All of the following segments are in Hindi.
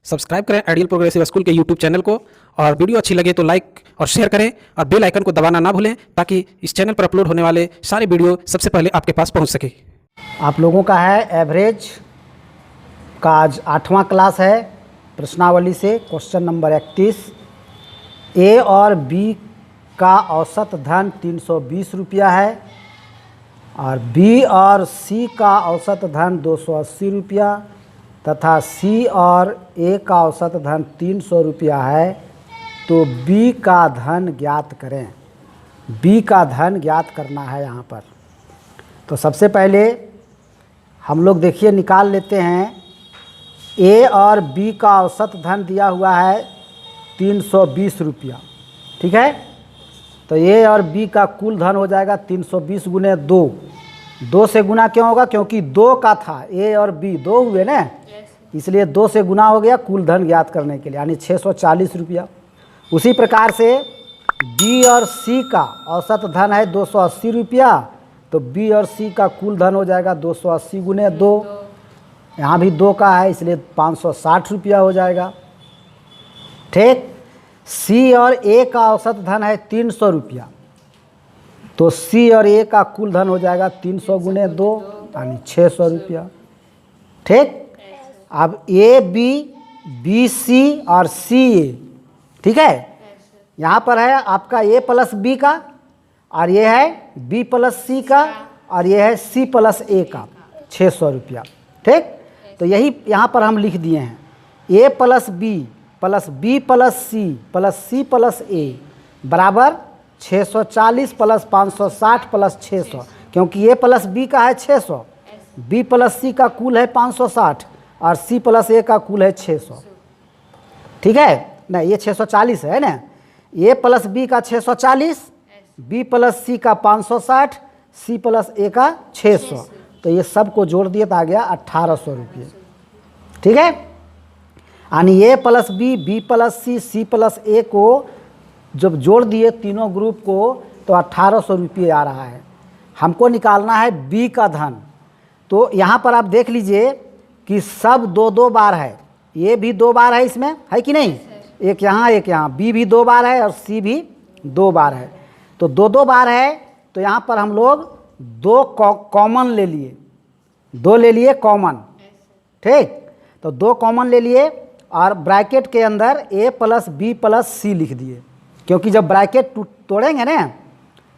सब्सक्राइब करें आइडियल प्रोग्रेसिव स्कूल के यूट्यूब चैनल को और वीडियो अच्छी लगे तो लाइक और शेयर करें और बेल आइकन को दबाना ना भूलें ताकि इस चैनल पर अपलोड होने वाले सारे वीडियो सबसे पहले आपके पास पहुंच सके। आप लोगों का है एवरेज का आज 8वां क्लास है। प्रश्नावली से क्वेश्चन नंबर 31। ए और बी का औसत धन 320 रुपया है और बी और सी का औसत धन 280 रुपया तथा सी और ए का औसत धन 300 रुपया है, तो बी का धन ज्ञात करें। बी का धन ज्ञात करना है यहाँ पर। तो सबसे पहले हम लोग देखिए निकाल लेते हैं। ए और बी का औसत धन दिया हुआ है 320 रुपया, ठीक है। तो ए और बी का कुल धन हो जाएगा 320 गुने 2। 2 से गुना क्यों होगा? क्योंकि 2 का था, ए और बी 2 हुए ना, इसलिए 2 से गुना हो गया कुल धन ज्ञात करने के लिए, यानी 640 रुपया। उसी प्रकार से बी और सी का औसत धन है 280 रुपया, तो बी और सी का कुल धन हो जाएगा 280 गुने 2। यहाँ भी 2 का है इसलिए 560 रुपया हो जाएगा, ठीक। सी और ए का औसत धन है 300 रुपया, तो सी और ए का कुल धन हो जाएगा 300 गुने 2 यानी 600 रुपया, ठीक। अब ए बी, बी सी और सी ए, ठीक है। यहाँ पर है आपका ए प्लस बी का और ये है बी प्लस सी का और ये है सी प्लस ए का 600 रुपया, ठीक। तो यही यहाँ पर हम लिख दिए हैं। A plus B plus C plus A बराबर 640 प्लस 560 प्लस 600, क्योंकि ए प्लस बी का है 600, बी प्लस सी का कुल है 560 और सी प्लस ए का कुल है 600, ठीक है। नहीं, ये 640 है ना। ए प्लस बी का 640, बी प्लस सी का 560, सी प्लस ए का 600, तो ये सब को जोड़ दिए तो आ गया 1800 रुपये, ठीक है। यानी ए प्लस बी, बी प्लस सी, सी प्लस ए को जब जोड़ दिए तीनों ग्रुप को तो 1800 रुपये आ रहा है। हमको निकालना है बी का धन। तो यहाँ पर आप देख लीजिए कि सब 2-2 बार है। ये भी 2 बार है, इसमें है कि नहीं? एक यहाँ एक यहाँ। बी भी 2 बार है और सी भी 2 बार है, तो 2-2 बार है। तो यहाँ पर हम लोग 2 कॉमन ले लिए, 2 ले लिए कॉमन, ठीक। तो 2 कॉमन ले लिए और ब्रैकेट के अंदर ए प्लस बी प्लस सी लिख दिए, क्योंकि जब ब्रैकेट तोड़ेंगे ना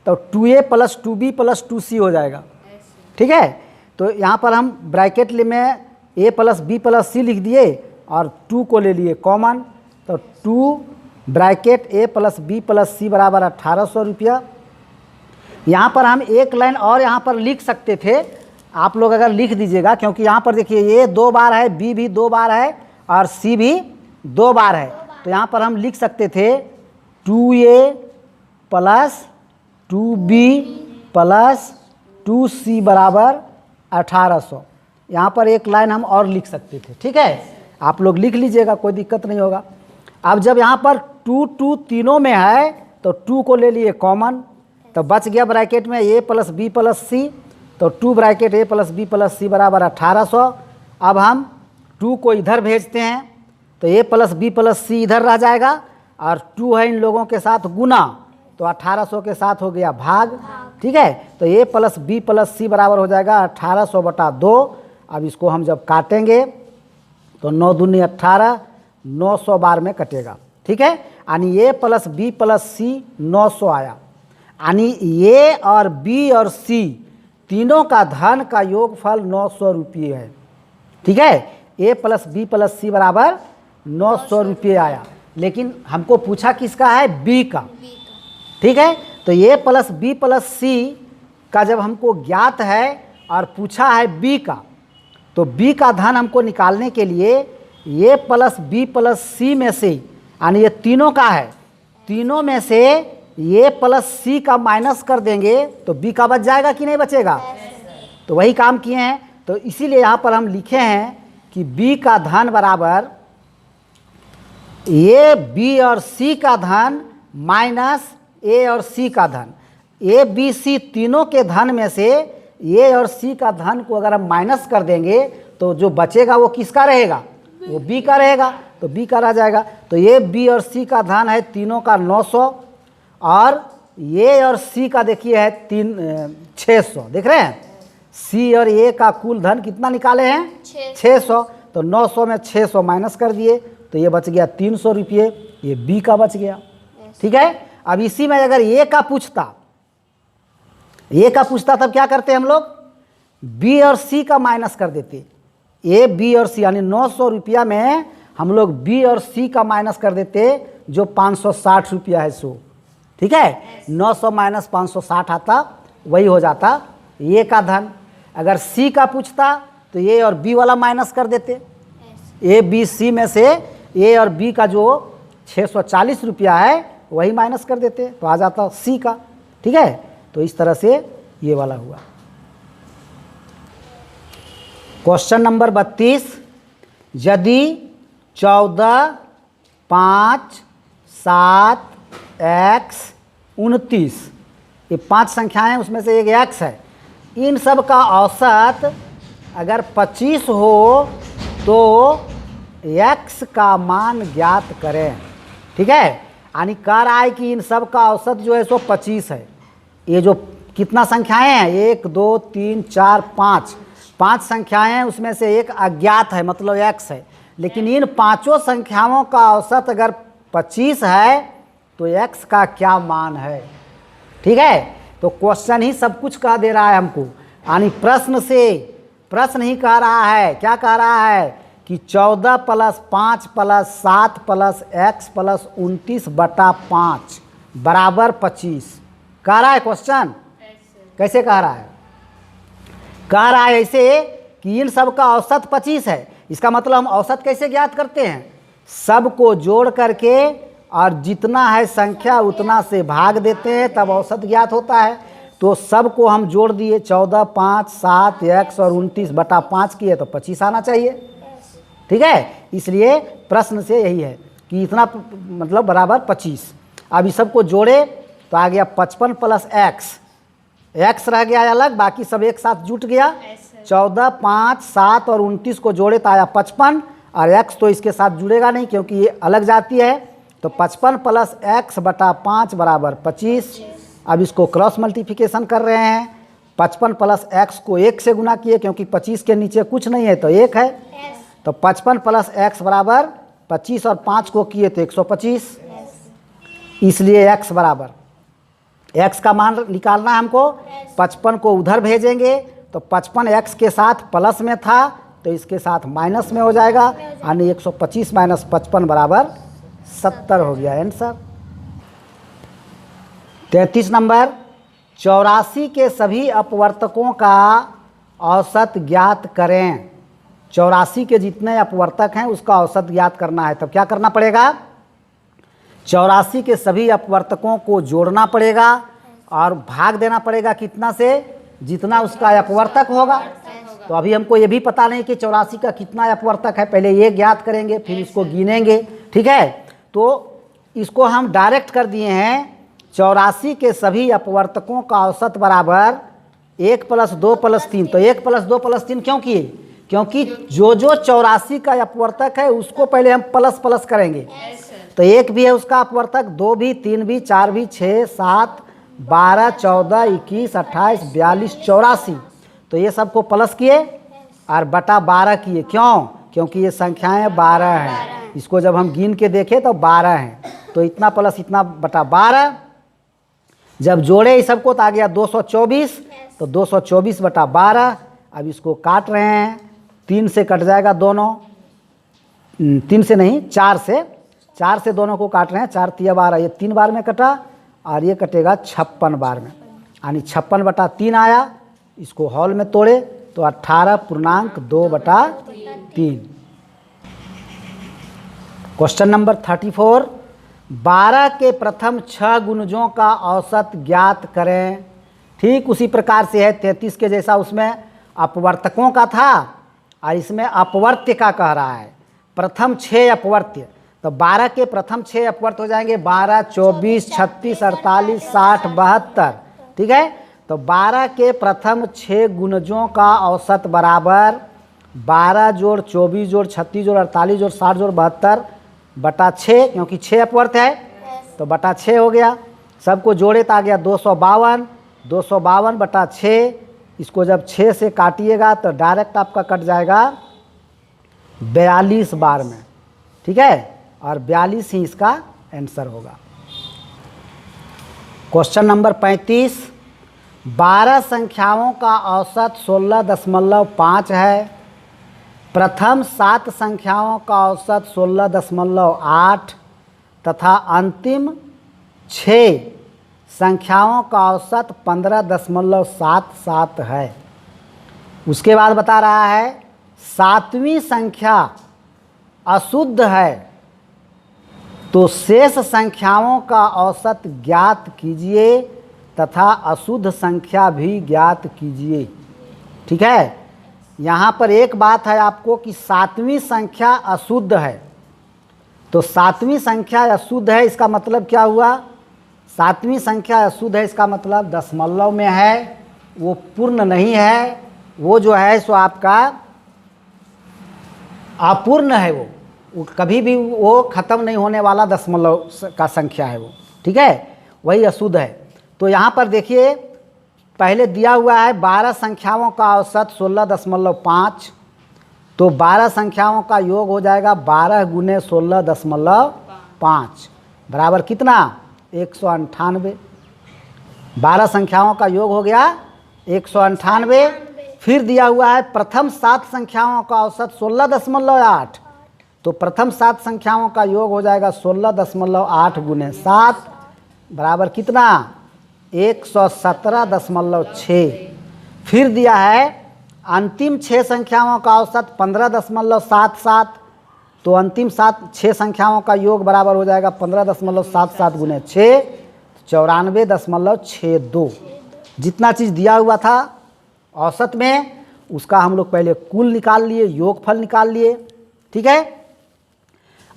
तो 2a plus 2b plus 2c हो जाएगा, ठीक है। तो यहाँ पर हम ब्रैकेट में ए प्लस बी प्लस सी लिख दिए और 2 को ले लिए कॉमन, तो 2 ब्रैकेट ए प्लस बी प्लस सी बराबर 1800 रुपया। यहाँ पर हम एक लाइन और यहाँ पर लिख सकते थे, आप लोग अगर लिख दीजिएगा, क्योंकि यहाँ पर देखिए ए 2 बार है, बी भी 2 बार है और सी भी 2 बार है। तो यहाँ पर हम लिख सकते थे 2a plus 2b plus 2c बराबर 1800। यहाँ पर एक लाइन हम और लिख सकते थे, ठीक है। आप लोग लिख लीजिएगा, कोई दिक्कत नहीं होगा। अब जब यहाँ पर 2 तीनों में है तो 2 को ले लिए कॉमन, तो बच गया ब्रैकेट में ए प्लस बी प्लस सी, तो 2 ब्रैकेट ए प्लस बी प्लस सी बराबर 1800। अब हम 2 को इधर भेजते हैं तो ए प्लस बी प्लस सी इधर रह जाएगा और 2 है इन लोगों के साथ गुना, तो 1800 के साथ हो गया भाग, ठीक है। तो ए प्लस बी प्लस सी बराबर हो जाएगा 1800 बटा 2। अब इसको हम जब काटेंगे तो 9 दूनी 18, 900 बार में कटेगा, ठीक है। यानी ए प्लस बी प्लस सी 900 आया। यानी ए और बी और सी तीनों का धन का योगफल 900 रुपये है, ठीक है। ए प्लस बी प्लस सी बराबर 900 रुपये आया, लेकिन हमको पूछा किसका है? बी का, ठीक है। तो ए प्लस बी प्लस सी का जब हमको ज्ञात है और पूछा है बी का, तो बी का धन हमको निकालने के लिए ए प्लस बी प्लस सी में से, यानी ये तीनों का है, तीनों में से ए प्लस सी का माइनस कर देंगे तो बी का बच जाएगा कि नहीं बचेगा? तो वही काम किए हैं। तो इसीलिए यहाँ पर हम लिखे हैं कि बी का धन बराबर ए बी और सी का धन माइनस ए और सी का धन। ए बी सी तीनों के धन में से ए और सी का धन को अगर हम माइनस कर देंगे तो जो बचेगा वो किसका रहेगा? वो बी का रहेगा, तो बी का रह जाएगा। तो ये बी और सी का धन है तीनों का 900, और ये और सी का देखिए है 600। देख रहे हैं, सी और ए का कुल धन कितना निकाले हैं? 600। तो 900 में 600 माइनस कर दिए, तो ये बच गया 300 रुपये, ये बी का बच गया। ठीक है। अब इसी में अगर ए का पूछता, तब क्या करते हम लोग? बी और सी का माइनस कर देते। ए, बी और सी, यानी 900 रुपया में हम लोग बी और सी का माइनस कर देते, जो 560 रुपया है सो। ठीक है। 900 माइनस 560 आता, वही हो जाता ए का धन। अगर सी का पूछता तो ए और बी वाला माइनस कर देते। ए बी सी में से ए और बी का जो 640 रुपया है वही माइनस कर देते, तो आ जाता सी का। ठीक है। तो इस तरह से ये वाला हुआ। क्वेश्चन नंबर 32, यदि 14, 5, 7, x, 29, ये 5 संख्याएं, उसमें से एक x है, इन सब का औसत अगर 25 हो तो x का मान ज्ञात करें। ठीक है। यानी कह रहा है कि इन सब का औसत जो है सो 25 है। ये जो कितना संख्याएं हैं, 1, 2, 3, 4, 5 संख्याएं हैं, उसमें से एक अज्ञात है, मतलब x है। लेकिन इन पांचों संख्याओं का औसत अगर 25 है तो x का क्या मान है? ठीक है। तो क्वेश्चन ही सब कुछ कह दे रहा है हमको, यानी प्रश्न ही कह रहा है। क्या कह रहा है कि 14 + 5 + 7 + x + 29/5 बराबर 25 कह रहा है क्वेश्चन। कैसे कह रहा है? कह रहा है ऐसे कि इन सब का औसत 25 है। इसका मतलब हम औसत कैसे ज्ञात करते हैं? सबको जोड़ करके और जितना है संख्या उतना से भाग देते हैं, तब औसत ज्ञात होता है। तो सबको हम जोड़ दिए, 14, 5, 7, x और 29/5 किए, तो 25 आना चाहिए। ठीक है। इसलिए प्रश्न से यही है कि इतना मतलब बराबर 25। अब इस सबको जोड़े तो आ गया 55 + x रह गया अलग, बाकी सब एक साथ जुट गया। 14, 5, 7 और 29 को जोड़े तो आया 55, और x तो इसके साथ जुड़ेगा नहीं क्योंकि ये अलग जाती है। तो 55 + x/5 बराबर 25। अब इसको क्रॉस मल्टीप्लिकेशन कर रहे हैं। 55 + x को 1 से गुना किए, क्योंकि 25 के नीचे कुछ नहीं है तो 1 है। तो 55 + x बराबर 25, और 5 को किए तो 125। इसलिए x बराबर, x का मान निकालना है हमको। 55 को उधर भेजेंगे तो 55 x के साथ प्लस में था, तो इसके साथ माइनस में हो जाएगा, यानी 125 - 55 बराबर 70 हो गया आंसर। 33 नंबर, 84 के सभी अपवर्तकों का औसत ज्ञात करें। 84 के जितने अपवर्तक हैं उसका औसत ज्ञात करना है। तब क्या करना पड़ेगा? 84 के सभी अपवर्तकों को जोड़ना पड़ेगा और भाग देना पड़ेगा कितना से? जितना उसका अपवर्तक होगा। तो अभी हमको ये भी पता नहीं कि 84 का कितना अपवर्तक है, पहले ये ज्ञात करेंगे फिर इसको गिनेंगे। ठीक है। तो इसको हम डायरेक्ट कर दिए हैं, 84 के सभी अपवर्तकों का औसत बराबर 1 + 2 + 3। तो 1 + 2 + 3 क्यों किए? क्योंकि जो 84 का अपवर्तक है उसको पहले हम प्लस प्लस करेंगे। तो 1 भी है उसका अपवर्तक, 2 भी, 3 भी, 4 भी, 6, 7, 12, 14, 21, 28, 42, 84। तो ये सबको प्लस किए और बटा 12 किए। क्यों? क्योंकि ये संख्याएं 12 हैं। इसको जब हम गिन के देखें तो 12 हैं, तो इतना प्लस इतना बटा 12। जब जोड़े इस सबको तो आ गया 224, तो 224/12। अब इसको काट रहे हैं, 3 से कट जाएगा दोनों, 3 से नहीं 4 से दोनों को काट रहे हैं। 4 × 12, ये 3 बार में कटा, और ये कटेगा 56 बार में, यानी 56/3 आया। इसको हॉल में तोड़े तो 18.2/3। क्वेश्चन नंबर 34, 12 के प्रथम 6 गुणजों का औसत ज्ञात करें। ठीक उसी प्रकार से है 33 के जैसा, उसमें अपवर्तकों का था और इसमें अपवर्त्य का कह रहा है। प्रथम 6 अपवर्त्य, तो 12 के प्रथम 6 अपवर्त्य हो जाएंगे 12, 24, 36, 48, 60, 72। ठीक है। तो 12 के प्रथम 6 गुणजों का औसत बराबर 12 जोड़ 24 जोड़ 36 जोड़ 48 जोड़ 60 जोड़ 72 बटा 6, क्योंकि 6 अपवर्थ है तो बटा 6 हो गया। सबको जोड़े तो आ गया 252, 252 बटा 6। इसको जब 6 से काटिएगा तो डायरेक्ट आपका कट जाएगा 42 बार में, ठीक है, और 42 ही इसका आंसर होगा। क्वेश्चन नंबर 35, 12 संख्याओं का औसत 16.5 है। प्रथम 7 संख्याओं का औसत 16.8 तथा अंतिम 6 संख्याओं का औसत 15.77 है। उसके बाद बता रहा है 7वीं संख्या अशुद्ध है तो शेष संख्याओं का औसत ज्ञात कीजिए तथा अशुद्ध संख्या भी ज्ञात कीजिए। ठीक है, यहाँ पर एक बात है आपको कि 7वीं संख्या अशुद्ध है, तो 7वीं संख्या अशुद्ध है इसका मतलब क्या हुआ? 7वीं संख्या अशुद्ध है इसका मतलब दशमलव में है, वो पूर्ण नहीं है, वो जो है सो आपका अपूर्ण है, वो कभी भी वो ख़त्म नहीं होने वाला दशमलव का संख्या है वो। ठीक है, वही अशुद्ध है। तो यहाँ पर देखिए पहले दिया हुआ है 12 संख्याओं का औसत 16.5, तो 12 संख्याओं का योग हो जाएगा 12 गुने 16.5 बराबर कितना? 198। 12 संख्याओं का योग हो गया 198। फिर दिया हुआ है प्रथम 7 संख्याओं का औसत 16.8, तो प्रथम 7 संख्याओं का योग हो जाएगा 16.8 गुने 7 बराबर कितना? 117.6। फिर दिया है अंतिम 6 संख्याओं का औसत 15.77, तो अंतिम 6 संख्याओं का योग बराबर हो जाएगा 15.77 गुने 6, 94.62। जितना चीज़ दिया हुआ था औसत में उसका हम लोग पहले कुल निकाल लिए, योगफल निकाल लिए। ठीक है,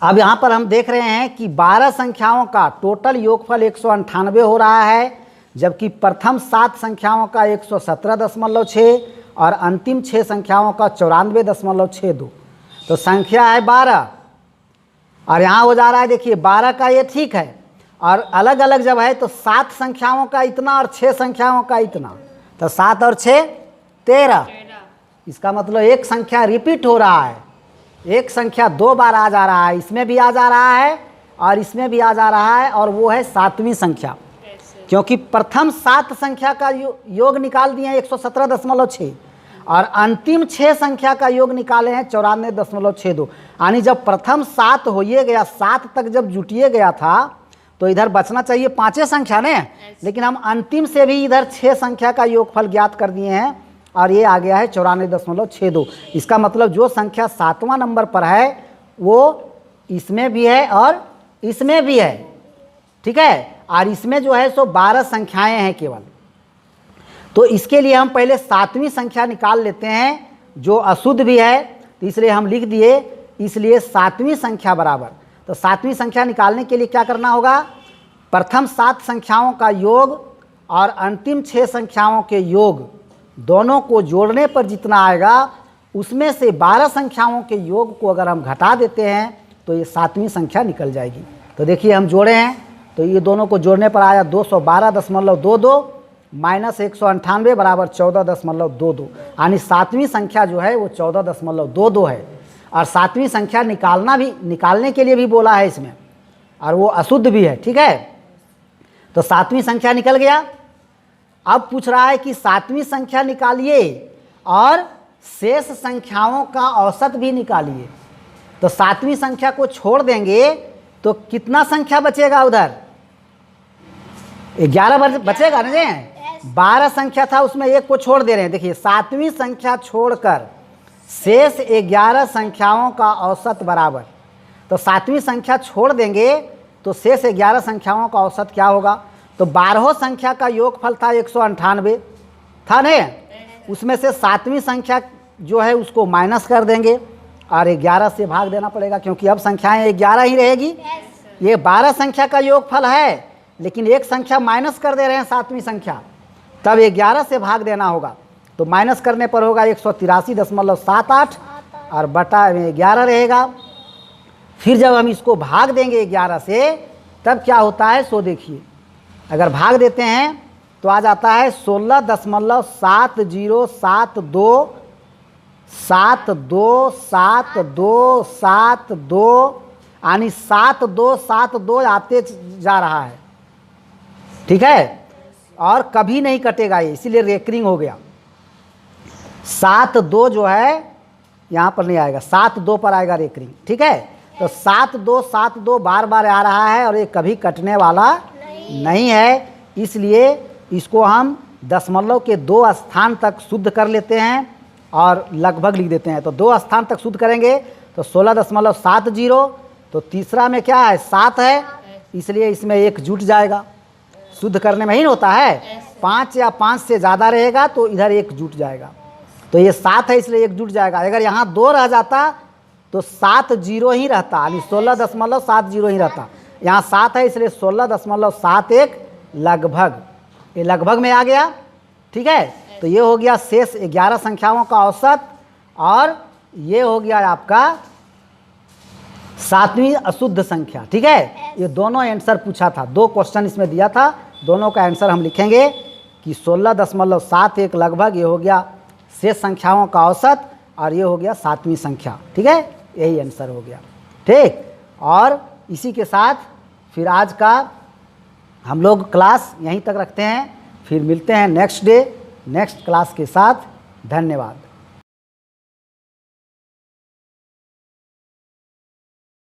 अब यहाँ पर हम देख रहे हैं कि 12 संख्याओं का टोटल योगफल 198 हो रहा है, जबकि प्रथम 7 संख्याओं का 117.6 और अंतिम 6 संख्याओं का 94.62। तो संख्या है 12 और यहाँ हो जा रहा है देखिए 12 का ये ठीक है, और अलग अलग जब है तो 7 संख्याओं का इतना और 6 संख्याओं का इतना, तो 7 और 6 13। इसका मतलब एक संख्या रिपीट हो रहा है, एक संख्या 2 बार आ जा रहा है, इसमें भी आ जा रहा है और इसमें भी आ जा रहा है, और वो है 7वीं संख्या। क्योंकि प्रथम 7 संख्या का योग निकाल दिए हैं 117.6 और अंतिम 6 संख्या का योग निकाले हैं 94.62। यानी जब प्रथम 7 होइए गया, 7 तक जब जुटिए गया था तो इधर बचना चाहिए 5 संख्या ने, लेकिन हम अंतिम से भी इधर 6 संख्या का योगफल ज्ञात कर दिए हैं और ये आ गया है 94.62। इसका मतलब जो संख्या 7वां नंबर पर है वो इसमें भी है और इसमें भी है। ठीक है, और इसमें जो है सो 12 संख्याएं हैं केवल, तो इसके लिए हम पहले 7वीं संख्या निकाल लेते हैं जो अशुद्ध भी है, तो इसलिए हम लिख दिए, इसलिए 7वीं संख्या बराबर। तो 7वीं संख्या निकालने के लिए क्या करना होगा? प्रथम 7 संख्याओं का योग और अंतिम 6 संख्याओं के योग दोनों को जोड़ने पर जितना आएगा उसमें से 12 संख्याओं के योग को अगर हम घटा देते हैं तो ये 7वीं संख्या निकल जाएगी। तो देखिए हम जोड़े हैं, तो ये दोनों को जोड़ने पर आया 212.22 माइनस 198 बराबर 14.22, यानी 7वीं संख्या जो है वो 14.22 है। और 7वीं संख्या निकालने के लिए भी बोला है इसमें, और वो अशुद्ध भी है। ठीक है, तो 7वीं संख्या निकल गया। अब पूछ रहा है कि 7वीं संख्या निकालिए और शेष संख्याओं का औसत भी निकालिए। तो 7वीं संख्या को छोड़ देंगे तो कितना संख्या बचेगा? उधर 11 बचेगा ना जी। 12 संख्या था उसमें एक को छोड़ दे रहे हैं। देखिए 7वीं संख्या छोड़कर शेष 11 संख्याओं का औसत बराबर, तो 7वीं संख्या छोड़ देंगे तो शेष 11 संख्याओं का औसत क्या होगा? तो 12 संख्या का योगफल था 198 था नहीं, उसमें से 7वीं संख्या जो है उसको माइनस कर देंगे और 11 से भाग देना पड़ेगा, क्योंकि अब संख्याएं 11 ही रहेगी। ये 12 संख्या का योगफल है लेकिन एक संख्या माइनस कर दे रहे हैं 7वीं संख्या, तब 11 से भाग देना होगा। तो माइनस करने पर होगा 183.78 और बटा में 11 रहेगा। फिर जब हम इसको भाग देंगे 11 से तब क्या होता है सो देखिए। अगर भाग देते हैं तो आ जाता है 16.7072727272 यानी 7272 आते जा रहा है, ठीक है, और कभी नहीं कटेगा ये, इसीलिए रेकरिंग हो गया। 72 जो है यहाँ पर नहीं आएगा, 72 पर आएगा रेकरिंग, ठीक है। तो 7272 बार बार आ रहा है और ये कभी कटने वाला नहीं है, इसलिए इसको हम दशमलव के 2 स्थान तक शुद्ध कर लेते हैं और लगभग लिख देते हैं। तो 2 स्थान तक शुद्ध करेंगे तो 16.70, तो तीसरा में क्या है 7 है, इसलिए इसमें 1 जुट जाएगा। शुद्ध करने में ही होता है, 5 या 5 से ज़्यादा रहेगा तो इधर 1 जुट जाएगा। तो ये 7 है इसलिए 1 जुट जाएगा। अगर यहाँ 2 रह जाता तो 7 जीरो ही रहता, यानी 16.70 ही रहता। यहाँ 7 है इसलिए 16.71 लगभग, ये लगभग में आ गया, ठीक है। तो ये हो गया शेष 11 संख्याओं का औसत और ये हो गया आपका 7वीं अशुद्ध संख्या, ठीक है। ये दोनों आंसर पूछा था, 2 क्वेश्चन इसमें दिया था, दोनों का आंसर हम लिखेंगे कि 16.71 लगभग, ये हो गया शेष संख्याओं का औसत और ये हो गया 7वीं संख्या, ठीक है। यही आंसर हो गया, ठीक। और इसी के साथ फिर आज का हम लोग क्लास यहीं तक रखते हैं, फिर मिलते हैं नेक्स्ट डे नेक्स्ट क्लास के साथ। धन्यवाद।